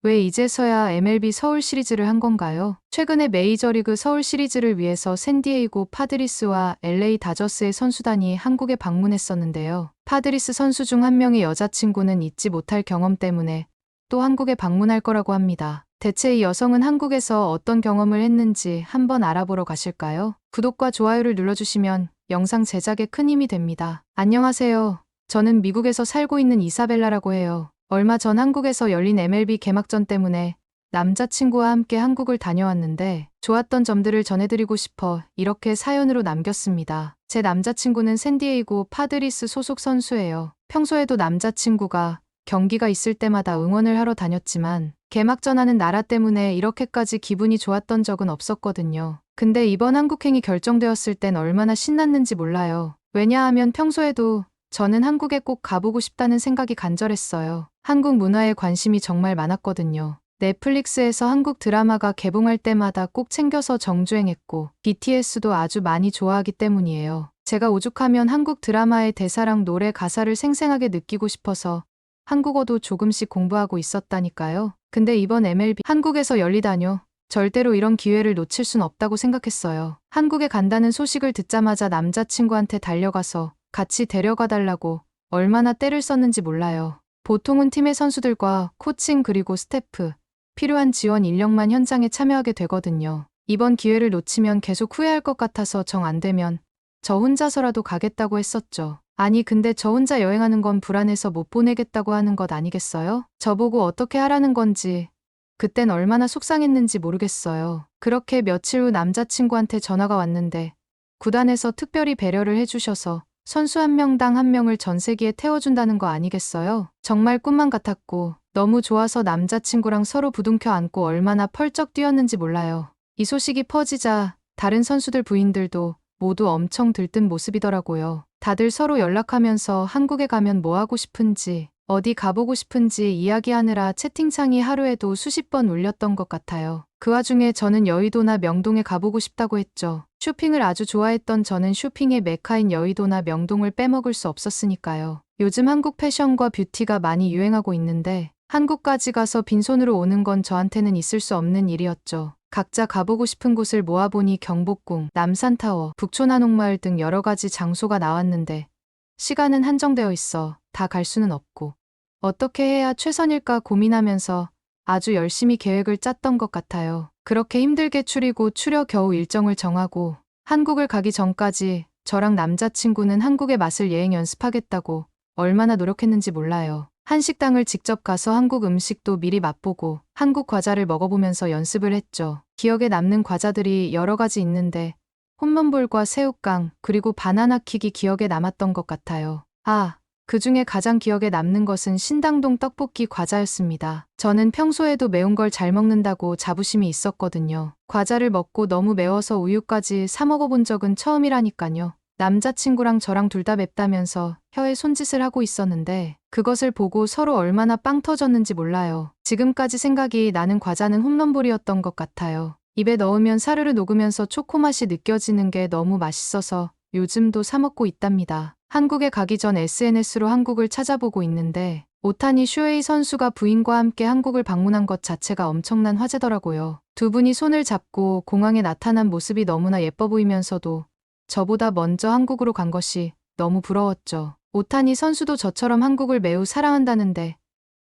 왜 이제서야 MLB 서울 시리즈를 한 건가요? 최근에 메이저리그 서울 시리즈를 위해서 샌디에이고 파드리스와 LA 다저스의 선수단이 한국에 방문했었는데요. 파드리스 선수 중 한 명의 여자친구는 잊지 못할 경험 때문에 또 한국에 방문할 거라고 합니다. 대체 이 여성은 한국에서 어떤 경험을 했는지 한번 알아보러 가실까요? 구독과 좋아요를 눌러주시면 영상 제작에 큰 힘이 됩니다. 안녕하세요. 저는 미국에서 살고 있는 이사벨라라고 해요. 얼마 전 한국에서 열린 MLB 개막전 때문에 남자친구와 함께 한국을 다녀왔는데 좋았던 점들을 전해드리고 싶어 이렇게 사연으로 남겼습니다. 제 남자친구는 샌디에이고 파드리스 소속 선수예요. 평소에도 남자친구가 경기가 있을 때마다 응원을 하러 다녔지만 개막전 하는 나라 때문에 이렇게까지 기분이 좋았던 적은 없었거든요. 근데 이번 한국행이 결정되었을 땐 얼마나 신났는지 몰라요. 왜냐하면 평소에도 저는 한국에 꼭 가보고 싶다는 생각이 간절했어요. 한국 문화에 관심이 정말 많았거든요. 넷플릭스에서 한국 드라마가 개봉할 때마다 꼭 챙겨서 정주행했고 BTS도 아주 많이 좋아하기 때문이에요. 제가 오죽하면 한국 드라마의 대사랑 노래 가사를 생생하게 느끼고 싶어서 한국어도 조금씩 공부하고 있었다니까요. 근데 이번 MLB 한국에서 열리다뇨. 절대로 이런 기회를 놓칠 순 없다고 생각했어요. 한국에 간다는 소식을 듣자마자 남자친구한테 달려가서 같이 데려가 달라고 얼마나 떼를 썼는지 몰라요. 보통은 팀의 선수들과 코칭 그리고 스태프, 필요한 지원 인력만 현장에 참여하게 되거든요. 이번 기회를 놓치면 계속 후회할 것 같아서 정 안 되면 저 혼자서라도 가겠다고 했었죠. 아니 근데 저 혼자 여행하는 건 불안해서 못 보내겠다고 하는 것 아니겠어요? 저보고 어떻게 하라는 건지 그땐 얼마나 속상했는지 모르겠어요. 그렇게 며칠 후 남자친구한테 전화가 왔는데 구단에서 특별히 배려를 해주셔서 선수 한 명당 한 명을 전세기에 태워준다는 거 아니겠어요? 정말 꿈만 같았고 너무 좋아서 남자친구랑 서로 부둥켜 안고 얼마나 펄쩍 뛰었는지 몰라요. 이 소식이 퍼지자 다른 선수들 부인들도 모두 엄청 들뜬 모습이더라고요. 다들 서로 연락하면서 한국에 가면 뭐 하고 싶은지, 어디 가보고 싶은지 이야기하느라 채팅창이 하루에도 수십 번 울렸던 것 같아요. 그 와중에 저는 여의도나 명동에 가보고 싶다고 했죠. 쇼핑을 아주 좋아했던 저는 쇼핑의 메카인 여의도나 명동을 빼먹을 수 없었으니까요. 요즘 한국 패션과 뷰티가 많이 유행하고 있는데 한국까지 가서 빈손으로 오는 건 저한테는 있을 수 없는 일이었죠. 각자 가보고 싶은 곳을 모아보니 경복궁, 남산타워, 북촌한옥마을 등 여러 가지 장소가 나왔는데 시간은 한정되어 있어 다 갈 수는 없고 어떻게 해야 최선일까 고민하면서 아주 열심히 계획을 짰던 것 같아요. 그렇게 힘들게 추려 겨우 일정을 정하고 한국을 가기 전까지 저랑 남자친구는 한국의 맛을 예행 연습하겠다고 얼마나 노력했는지 몰라요. 한식당을 직접 가서 한국 음식도 미리 맛보고 한국 과자를 먹어보면서 연습을 했죠. 기억에 남는 과자들이 여러 가지 있는데 홈런볼과 새우깡 그리고 바나나킥이 기억에 남았던 것 같아요. 그 중에 가장 기억에 남는 것은 신당동 떡볶이 과자였습니다. 저는 평소에도 매운 걸 잘 먹는다고 자부심이 있었거든요. 과자를 먹고 너무 매워서 우유까지 사 먹어본 적은 처음이라니까요. 남자친구랑 저랑 둘 다 맵다면서 혀에 손짓을 하고 있었는데 그것을 보고 서로 얼마나 빵 터졌는지 몰라요. 지금까지 생각이 나는 과자는 홈런볼이었던 것 같아요. 입에 넣으면 사르르 녹으면서 초코맛이 느껴지는 게 너무 맛있어서 요즘도 사 먹고 있답니다. 한국에 가기 전 SNS로 한국을 찾아보고 있는데 오타니 슈에이 선수가 부인과 함께 한국을 방문한 것 자체가 엄청난 화제더라고요. 두 분이 손을 잡고 공항에 나타난 모습이 너무나 예뻐 보이면서도 저보다 먼저 한국으로 간 것이 너무 부러웠죠. 오타니 선수도 저처럼 한국을 매우 사랑한다는데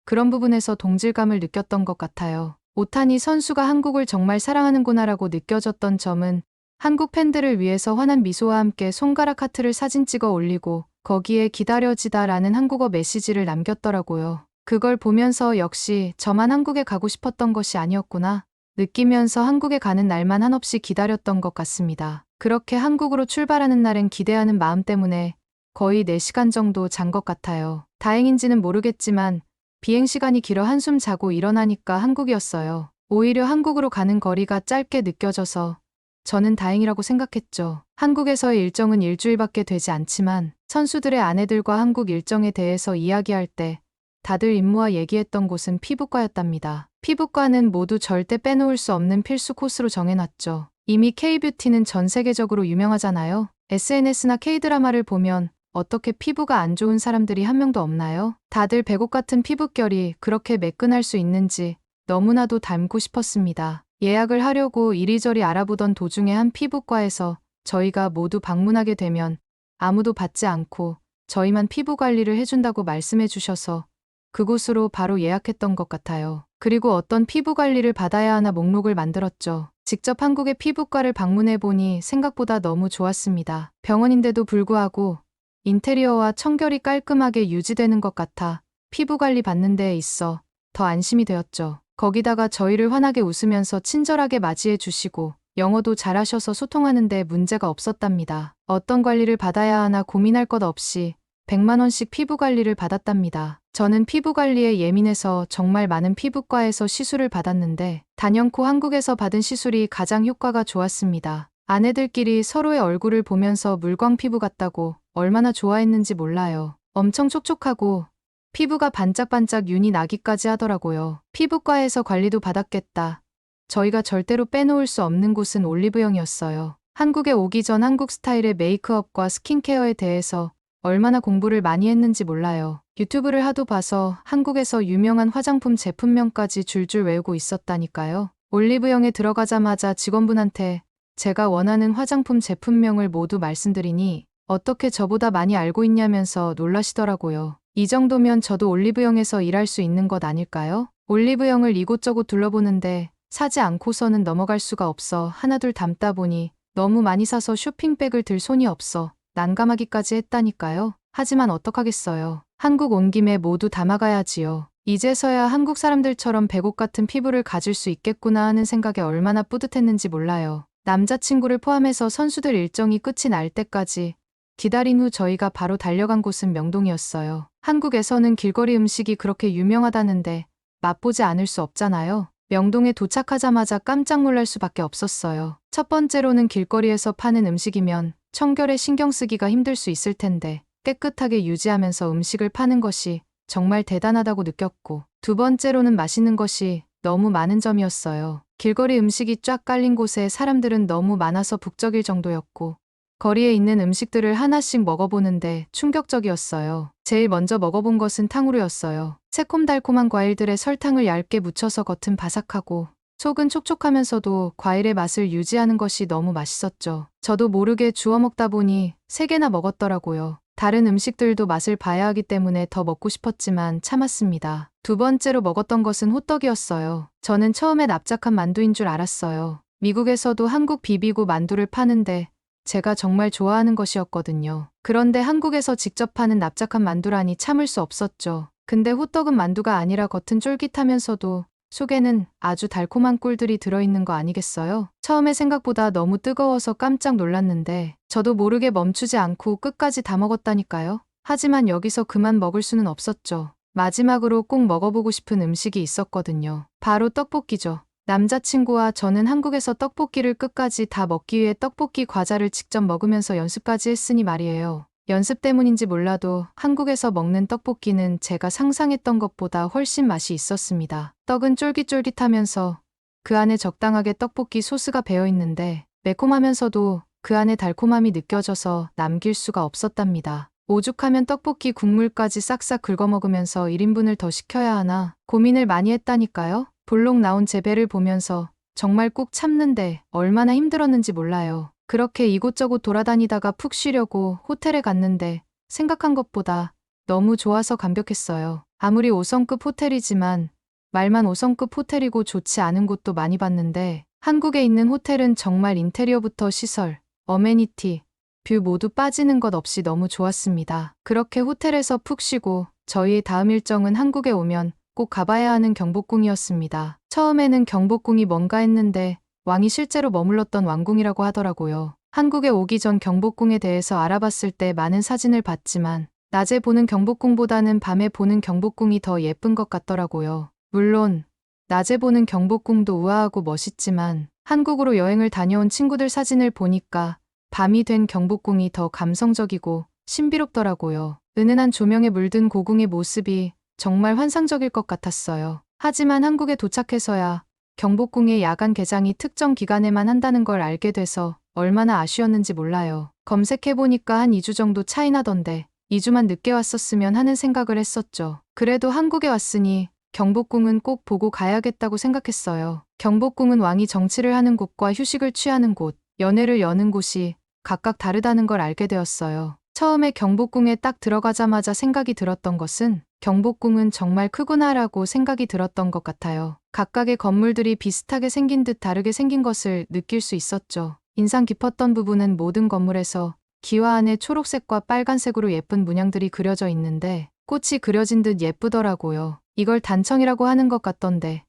그런 부분에서 동질감을 느꼈던 것 같아요. 오타니 선수가 한국을 정말 사랑하는구나라고 느껴졌던 점은 한국 팬들을 위해서 환한 미소와 함께 손가락 하트를 사진 찍어 올리고 거기에 기다려지다라는 한국어 메시지를 남겼더라고요. 그걸 보면서 역시 저만 한국에 가고 싶었던 것이 아니었구나 느끼면서 한국에 가는 날만 한없이 기다렸던 것 같습니다. 그렇게 한국으로 출발하는 날엔 기대하는 마음 때문에 거의 4시간 정도 잔 것 같아요. 다행인지는 모르겠지만 비행시간이 길어 한숨 자고 일어나니까 한국이었어요. 오히려 한국으로 가는 거리가 짧게 느껴져서 저는 다행이라고 생각했죠. 한국에서의 일정은 일주일밖에 되지 않지만 선수들의 아내들과 한국 일정에 대해서 이야기할 때 다들 임무와 얘기했던 곳은 피부과였답니다. 피부과는 모두 절대 빼놓을 수 없는 필수 코스로 정해놨죠. 이미 K뷰티는 전 세계적으로 유명하잖아요. SNS나 K드라마를 보면 어떻게 피부가 안 좋은 사람들이 한 명도 없나요? 다들 백옥 같은 피부결이 그렇게 매끈할 수 있는지 너무나도 닮고 싶었습니다. 예약을 하려고 이리저리 알아보던 도중에 한 피부과에서 저희가 모두 방문하게 되면 아무도 받지 않고 저희만 피부 관리를 해준다고 말씀해 주셔서 그곳으로 바로 예약했던 것 같아요. 그리고 어떤 피부 관리를 받아야 하나 목록을 만들었죠. 직접 한국의 피부과를 방문해 보니 생각보다 너무 좋았습니다. 병원인데도 불구하고 인테리어와 청결이 깔끔하게 유지되는 것 같아 피부 관리 받는 데에 있어 더 안심이 되었죠. 거기다가 저희를 환하게 웃으면서 친절하게 맞이해 주시고 영어도 잘하셔서 소통하는 데 문제가 없었답니다. 어떤 관리를 받아야 하나 고민할 것 없이 100만 원씩 피부 관리를 받았답니다. 저는 피부 관리에 예민해서 정말 많은 피부과에서 시술을 받았는데 단연코 한국에서 받은 시술이 가장 효과가 좋았습니다. 아내들끼리 서로의 얼굴을 보면서 물광 피부 같다고 얼마나 좋아했는지 몰라요. 엄청 촉촉하고 피부가 반짝반짝 윤이 나기까지 하더라고요. 피부과에서 관리도 받았겠다. 저희가 절대로 빼놓을 수 없는 곳은 올리브영이었어요. 한국에 오기 전 한국 스타일의 메이크업과 스킨케어에 대해서 얼마나 공부를 많이 했는지 몰라요. 유튜브를 하도 봐서 한국에서 유명한 화장품 제품명까지 줄줄 외우고 있었다니까요. 올리브영에 들어가자마자 직원분한테 제가 원하는 화장품 제품명을 모두 말씀드리니 어떻게 저보다 많이 알고 있냐면서 놀라시더라고요. 이 정도면 저도 올리브영에서 일할 수 있는 것 아닐까요? 올리브영을 이곳저곳 둘러보는데 사지 않고서는 넘어갈 수가 없어 하나둘 담다 보니 너무 많이 사서 쇼핑백을 들 손이 없어 난감하기까지 했다니까요. 하지만 어떡하겠어요. 한국 온 김에 모두 담아가야지요. 이제서야 한국 사람들처럼 백옥 같은 피부를 가질 수 있겠구나 하는 생각에 얼마나 뿌듯했는지 몰라요. 남자친구를 포함해서 선수들 일정이 끝이 날 때까지 기다린 후 저희가 바로 달려간 곳은 명동이었어요. 한국에서는 길거리 음식이 그렇게 유명하다는데 맛보지 않을 수 없잖아요. 명동에 도착하자마자 깜짝 놀랄 수밖에 없었어요. 첫 번째로는 길거리에서 파는 음식이면 청결에 신경 쓰기가 힘들 수 있을 텐데 깨끗하게 유지하면서 음식을 파는 것이 정말 대단하다고 느꼈고, 두 번째로는 맛있는 것이 너무 많은 점이었어요. 길거리 음식이 쫙 깔린 곳에 사람들은 너무 많아서 북적일 정도였고, 거리에 있는 음식들을 하나씩 먹어보는데 충격적이었어요. 제일 먼저 먹어본 것은 탕후루였어요. 새콤달콤한 과일들에 설탕을 얇게 묻혀서 겉은 바삭하고 속은 촉촉하면서도 과일의 맛을 유지하는 것이 너무 맛있었죠. 저도 모르게 주워 먹다 보니 3개나 먹었더라고요. 다른 음식들도 맛을 봐야 하기 때문에 더 먹고 싶었지만 참았습니다. 두 번째로 먹었던 것은 호떡이었어요. 저는 처음에 납작한 만두인 줄 알았어요. 미국에서도 한국 비비고 만두를 파는데 제가 정말 좋아하는 것이었거든요. 그런데 한국에서 직접 파는 납작한 만두라니 참을 수 없었죠. 근데 호떡은 만두가 아니라 겉은 쫄깃하면서도 속에는 아주 달콤한 꿀들이 들어있는 거 아니겠어요? 처음에 생각보다 너무 뜨거워서 깜짝 놀랐는데 저도 모르게 멈추지 않고 끝까지 다 먹었다니까요. 하지만 여기서 그만 먹을 수는 없었죠. 마지막으로 꼭 먹어보고 싶은 음식이 있었거든요. 바로 떡볶이죠. 남자친구와 저는 한국에서 떡볶이를 끝까지 다 먹기 위해 떡볶이 과자를 직접 먹으면서 연습까지 했으니 말이에요. 연습 때문인지 몰라도 한국에서 먹는 떡볶이는 제가 상상했던 것보다 훨씬 맛이 있었습니다. 떡은 쫄깃쫄깃하면서 그 안에 적당하게 떡볶이 소스가 배어 있는데 매콤하면서도 그 안에 달콤함이 느껴져서 남길 수가 없었답니다. 오죽하면 떡볶이 국물까지 싹싹 긁어먹으면서 1인분을 더 시켜야 하나 고민을 많이 했다니까요. 볼록 나온 제 배를 보면서 정말 꾹 참는데 얼마나 힘들었는지 몰라요. 그렇게 이곳저곳 돌아다니다가 푹 쉬려고 호텔에 갔는데 생각한 것보다 너무 좋아서 감격했어요. 아무리 5성급 호텔이지만 말만 5성급 호텔이고 좋지 않은 곳도 많이 봤는데 한국에 있는 호텔은 정말 인테리어부터 시설, 어메니티, 뷰 모두 빠지는 것 없이 너무 좋았습니다. 그렇게 호텔에서 푹 쉬고 저희의 다음 일정은 한국에 오면 꼭 가봐야 하는 경복궁이었습니다. 처음에는 경복궁이 뭔가 했는데 왕이 실제로 머물렀던 왕궁이라고 하더라고요. 한국에 오기 전 경복궁에 대해서 알아봤을 때 많은 사진을 봤지만 낮에 보는 경복궁보다는 밤에 보는 경복궁이 더 예쁜 것 같더라고요. 물론 낮에 보는 경복궁도 우아하고 멋있지만 한국으로 여행을 다녀온 친구들 사진을 보니까 밤이 된 경복궁이 더 감성적이고 신비롭더라고요. 은은한 조명에 물든 고궁의 모습이 정말 환상적일 것 같았어요. 하지만 한국에 도착해서야 경복궁의 야간 개장이 특정 기간에만 한다는 걸 알게 돼서 얼마나 아쉬웠는지 몰라요. 검색해보니까 한 2주 정도 차이 나던데 2주만 늦게 왔었으면 하는 생각을 했었죠. 그래도 한국에 왔으니 경복궁은 꼭 보고 가야겠다고 생각했어요. 경복궁은 왕이 정치를 하는 곳과 휴식을 취하는 곳, 연회를 여는 곳이 각각 다르다는 걸 알게 되었어요. 처음에 경복궁에 딱 들어가자마자 생각이 들었던 것은 경복궁은 정말 크구나라고 생각이 들었던 것 같아요. 각각의 건물들이 비슷하게 생긴 듯 다르게 생긴 것을 느낄 수 있었죠. 인상 깊었던 부분은 모든 건물에서 기와 안에 초록색과 빨간색으로 예쁜 문양들이 그려져 있는데 꽃이 그려진 듯 예쁘더라고요. 이걸 단청이라고 하는 것 같던데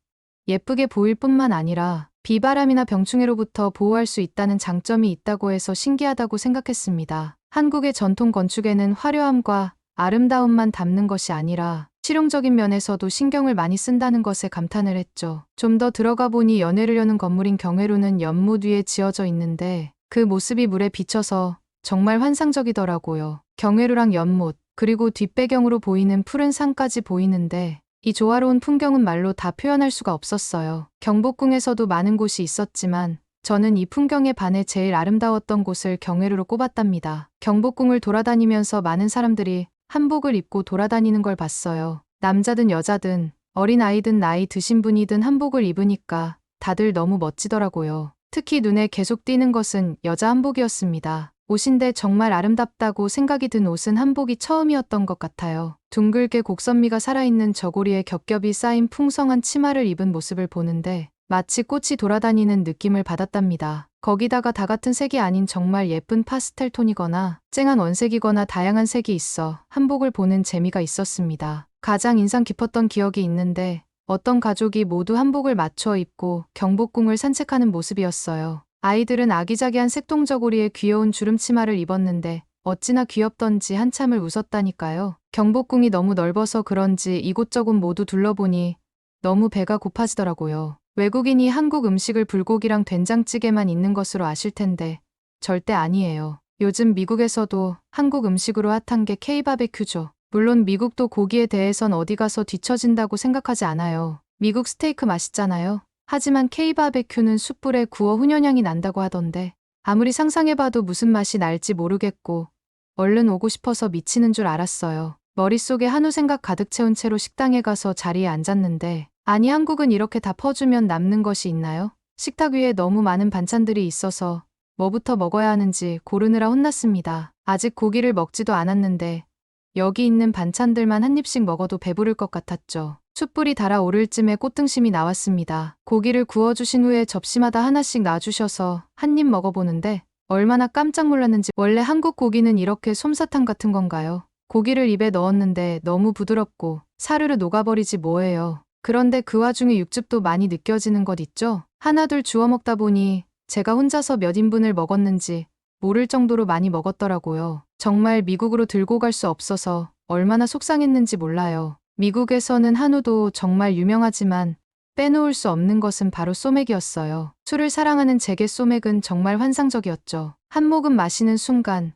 예쁘게 보일 뿐만 아니라 비바람이나 병충해로부터 보호할 수 있다는 장점이 있다고 해서 신기하다고 생각했습니다. 한국의 전통 건축에는 화려함과 아름다움만 담는 것이 아니라 실용적인 면에서도 신경을 많이 쓴다는 것에 감탄을 했죠. 좀 더 들어가 보니 연회를 여는 건물인 경회로는 연못 위에 지어져 있는데 그 모습이 물에 비쳐서 정말 환상적이더라고요. 경회로랑 연못, 그리고 뒷배경으로 보이는 푸른 산까지 보이는데 이 조화로운 풍경은 말로 다 표현할 수가 없었어요. 경복궁에서도 많은 곳이 있었지만 저는 이 풍경에 반해 제일 아름다웠던 곳을 경회로로 꼽았답니다. 경복궁을 돌아다니면서 많은 사람들이 한복을 입고 돌아다니는 걸 봤어요. 남자든 여자든 어린 아이든 나이 드신 분이든 한복을 입으니까 다들 너무 멋지더라고요. 특히 눈에 계속 띄는 것은 여자 한복이었습니다. 옷인데 정말 아름답다고 생각이 든 옷은 한복이 처음이었던 것 같아요. 둥글게 곡선미가 살아있는 저고리에 겹겹이 쌓인 풍성한 치마를 입은 모습을 보는데 마치 꽃이 돌아다니는 느낌을 받았답니다. 거기다가 다 같은 색이 아닌 정말 예쁜 파스텔 톤이거나 쨍한 원색이거나 다양한 색이 있어 한복을 보는 재미가 있었습니다. 가장 인상 깊었던 기억이 있는데 어떤 가족이 모두 한복을 맞춰 입고 경복궁을 산책하는 모습이었어요. 아이들은 아기자기한 색동저고리에 귀여운 주름치마를 입었는데 어찌나 귀엽던지 한참을 웃었다니까요. 경복궁이 너무 넓어서 그런지 이곳저곳 모두 둘러보니 너무 배가 고파지더라고요. 외국인이 한국 음식을 불고기랑 된장찌개만 있는 것으로 아실 텐데 절대 아니에요. 요즘 미국에서도 한국 음식으로 핫한 게 K-바베큐죠. 물론 미국도 고기에 대해선 어디 가서 뒤처진다고 생각하지 않아요. 미국 스테이크 맛있잖아요. 하지만 K-바베큐는 숯불에 구워 훈연향이 난다고 하던데 아무리 상상해봐도 무슨 맛이 날지 모르겠고 얼른 오고 싶어서 미치는 줄 알았어요. 머릿속에 한우 생각 가득 채운 채로 식당에 가서 자리에 앉았는데 아니 한국은 이렇게 다 퍼주면 남는 것이 있나요? 식탁 위에 너무 많은 반찬들이 있어서 뭐부터 먹어야 하는지 고르느라 혼났습니다. 아직 고기를 먹지도 않았는데 여기 있는 반찬들만 한 입씩 먹어도 배부를 것 같았죠. 숯불이 달아오를 쯤에 꽃등심이 나왔습니다. 고기를 구워주신 후에 접시마다 하나씩 놔주셔서 한 입 먹어보는데 얼마나 깜짝 놀랐는지. 원래 한국 고기는 이렇게 솜사탕 같은 건가요? 고기를 입에 넣었는데 너무 부드럽고 사르르 녹아버리지 뭐예요. 그런데 그 와중에 육즙도 많이 느껴지는 것 있죠? 하나둘 주워 먹다 보니 제가 혼자서 몇 인분을 먹었는지 모를 정도로 많이 먹었더라고요. 정말 미국으로 들고 갈 수 없어서 얼마나 속상했는지 몰라요. 미국에서는 한우도 정말 유명하지만 빼놓을 수 없는 것은 바로 소맥이었어요. 술을 사랑하는 제게 소맥은 정말 환상적이었죠. 한 모금 마시는 순간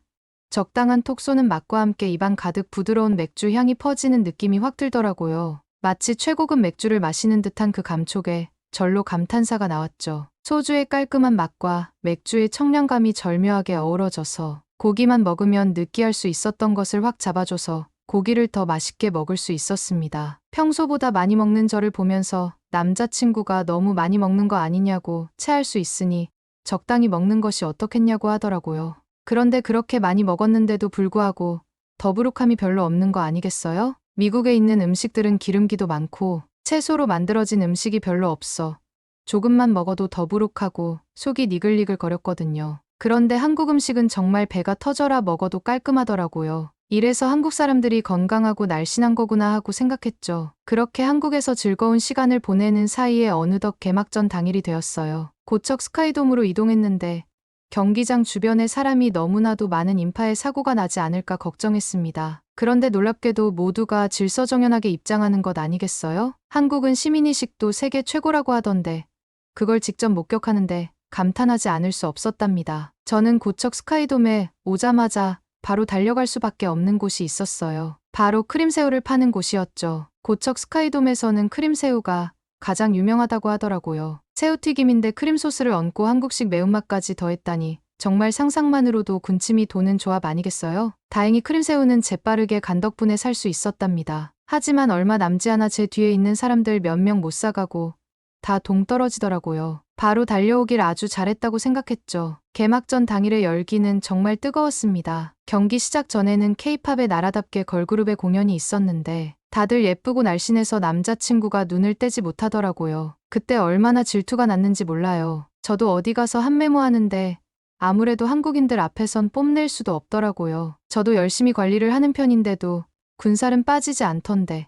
적당한 톡 쏘는 맛과 함께 입안 가득 부드러운 맥주 향이 퍼지는 느낌이 확 들더라고요. 마치 최고급 맥주를 마시는 듯한 그 감촉에 절로 감탄사가 나왔죠. 소주의 깔끔한 맛과 맥주의 청량감이 절묘하게 어우러져서 고기만 먹으면 느끼할 수 있었던 것을 확 잡아줘서 고기를 더 맛있게 먹을 수 있었습니다. 평소보다 많이 먹는 저를 보면서 남자친구가 너무 많이 먹는 거 아니냐고 체할 수 있으니 적당히 먹는 것이 어떻겠냐고 하더라고요. 그런데 그렇게 많이 먹었는데도 불구하고 더부룩함이 별로 없는 거 아니겠어요? 미국에 있는 음식들은 기름기도 많고 채소로 만들어진 음식이 별로 없어 조금만 먹어도 더부룩하고 속이 니글니글 거렸거든요. 그런데 한국 음식은 정말 배가 터져라 먹어도 깔끔하더라고요. 이래서 한국 사람들이 건강하고 날씬한 거구나 하고 생각했죠. 그렇게 한국에서 즐거운 시간을 보내는 사이에 어느덧 개막전 당일이 되었어요. 고척 스카이돔으로 이동했는데 경기장 주변에 사람이 너무나도 많은 인파에 사고가 나지 않을까 걱정했습니다. 그런데 놀랍게도 모두가 질서정연하게 입장하는 것 아니겠어요? 한국은 시민의식도 세계 최고라고 하던데 그걸 직접 목격하는데 감탄하지 않을 수 없었답니다. 저는 고척 스카이돔에 오자마자 바로 달려갈 수밖에 없는 곳이 있었어요. 바로 크림새우를 파는 곳이었죠. 고척 스카이돔에서는 크림새우가 가장 유명하다고 하더라고요. 새우튀김인데 크림소스를 얹고 한국식 매운맛까지 더했다니 정말 상상만으로도 군침이 도는 조합 아니겠어요? 다행히 크림새우는 재빠르게 간 덕분에 살 수 있었답니다. 하지만 얼마 남지 않아 제 뒤에 있는 사람들 몇 명 못 사가고 다 동떨어지더라고요. 바로 달려오길 아주 잘했다고 생각했죠. 개막전 당일의 열기는 정말 뜨거웠습니다. 경기 시작 전에는 K-팝의 나라답게 걸그룹의 공연이 있었는데 다들 예쁘고 날씬해서 남자친구가 눈을 떼지 못하더라고요. 그때 얼마나 질투가 났는지 몰라요. 저도 어디 가서 한메모하는데 아무래도 한국인들 앞에선 뽐낼 수도 없더라고요. 저도 열심히 관리를 하는 편인데도 군살은 빠지지 않던데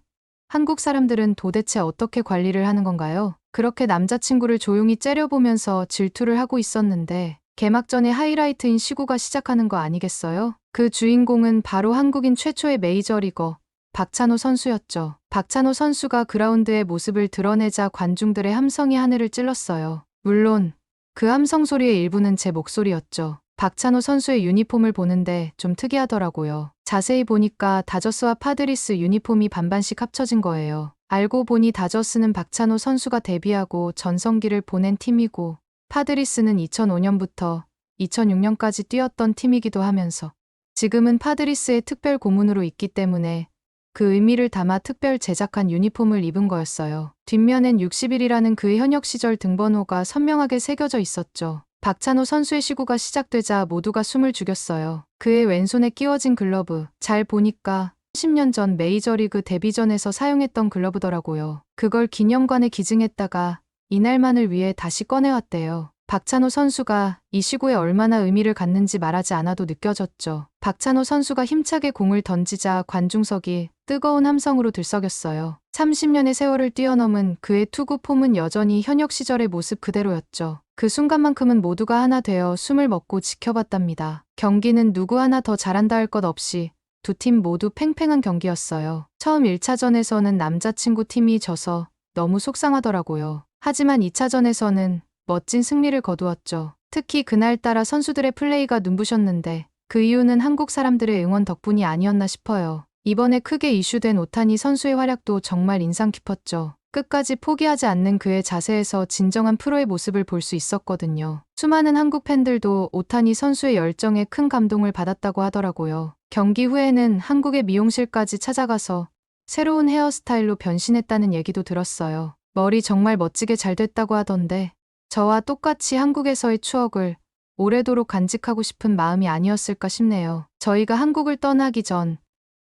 한국 사람들은 도대체 어떻게 관리를 하는 건가요? 그렇게 남자친구를 조용히 째려보면서 질투를 하고 있었는데 개막전의 하이라이트인 시구가 시작하는 거 아니겠어요? 그 주인공은 바로 한국인 최초의 메이저리거 박찬호 선수였죠. 박찬호 선수가 그라운드의 모습을 드러내자 관중들의 함성이 하늘을 찔렀어요. 물론 그 함성 소리의 일부는 제 목소리였죠. 박찬호 선수의 유니폼을 보는데 좀 특이하더라고요. 자세히 보니까 다저스와 파드리스 유니폼이 반반씩 합쳐진 거예요. 알고 보니 다저스는 박찬호 선수가 데뷔하고 전성기를 보낸 팀이고 파드리스는 2005년부터 2006년까지 뛰었던 팀이기도 하면서 지금은 파드리스의 특별 고문으로 있기 때문에 그 의미를 담아 특별 제작한 유니폼을 입은 거였어요. 뒷면엔 60일이라는 그의 현역 시절 등번호가 선명하게 새겨져 있었죠. 박찬호 선수의 시구가 시작되자 모두가 숨을 죽였어요. 그의 왼손에 끼워진 글러브, 잘 보니까 10년 전 메이저리그 데뷔전에서 사용했던 글러브더라고요. 그걸 기념관에 기증했다가 이날만을 위해 다시 꺼내왔대요. 박찬호 선수가 이 시구에 얼마나 의미를 갖는지 말하지 않아도 느껴졌죠. 박찬호 선수가 힘차게 공을 던지자 관중석이 뜨거운 함성으로 들썩였어요. 30년의 세월을 뛰어넘은 그의 투구 폼은 여전히 현역 시절의 모습 그대로였죠. 그 순간만큼은 모두가 하나 되어 숨을 먹고 지켜봤답니다. 경기는 누구 하나 더 잘한다 할 것 없이 두 팀 모두 팽팽한 경기였어요. 처음 1차전에서는 남자친구 팀이 져서 너무 속상하더라고요. 하지만 2차전에서는 멋진 승리를 거두었죠. 특히 그날따라 선수들의 플레이가 눈부셨는데 그 이유는 한국 사람들의 응원 덕분이 아니었나 싶어요. 이번에 크게 이슈된 오타니 선수의 활약도 정말 인상 깊었죠. 끝까지 포기하지 않는 그의 자세에서 진정한 프로의 모습을 볼 수 있었거든요. 수많은 한국 팬들도 오타니 선수의 열정에 큰 감동을 받았다고 하더라고요. 경기 후에는 한국의 미용실까지 찾아가서 새로운 헤어스타일로 변신했다는 얘기도 들었어요. 머리 정말 멋지게 잘 됐다고 하던데 저와 똑같이 한국에서의 추억을 오래도록 간직하고 싶은 마음이 아니었을까 싶네요. 저희가 한국을 떠나기 전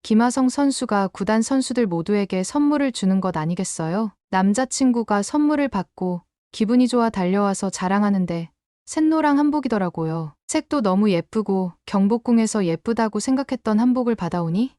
김하성 선수가 구단 선수들 모두에게 선물을 주는 것 아니겠어요? 남자친구가 선물을 받고 기분이 좋아 달려와서 자랑하는데 샛노랑 한복이더라고요. 색도 너무 예쁘고 경복궁에서 예쁘다고 생각했던 한복을 받아오니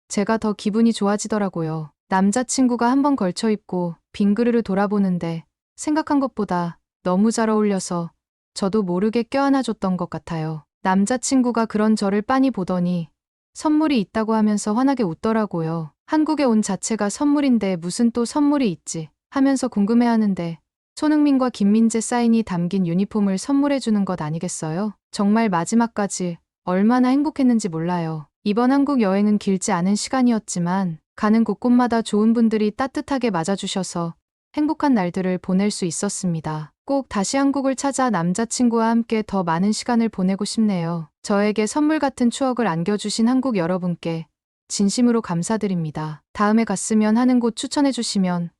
제가 더 기분이 좋아지더라고요. 남자친구가 한번 걸쳐 입고 빙그르르 돌아보는데 생각한 것보다 너무 잘 어울려서 저도 모르게 껴안아줬던 것 같아요. 남자친구가 그런 저를 빤히 보더니 선물이 있다고 하면서 환하게 웃더라고요. 한국에 온 자체가 선물인데 무슨 또 선물이 있지 하면서 궁금해하는데 손흥민과 김민재 사인이 담긴 유니폼을 선물해주는 것 아니겠어요? 정말 마지막까지 얼마나 행복했는지 몰라요. 이번 한국 여행은 길지 않은 시간이었지만 가는 곳곳마다 좋은 분들이 따뜻하게 맞아주셔서 행복한 날들을 보낼 수 있었습니다. 꼭 다시 한국을 찾아 남자친구와 함께 더 많은 시간을 보내고 싶네요. 저에게 선물 같은 추억을 안겨주신 한국 여러분께 진심으로 감사드립니다. 다음에 갔으면 하는 곳 추천해주시면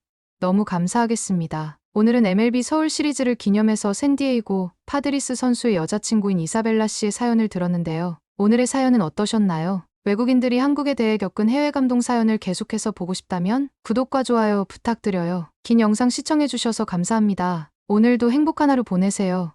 너무 감사하겠습니다. 오늘은 MLB 서울 시리즈를 기념해서 샌디에이고 파드리스 선수의 여자친구인 이사벨라 씨의 사연을 들었는데요. 오늘의 사연은 어떠셨나요? 외국인들이 한국에 대해 겪은 해외 감동 사연을 계속해서 보고 싶다면 구독과 좋아요 부탁드려요. 긴 영상 시청해주셔서 감사합니다. 오늘도 행복한 하루 보내세요.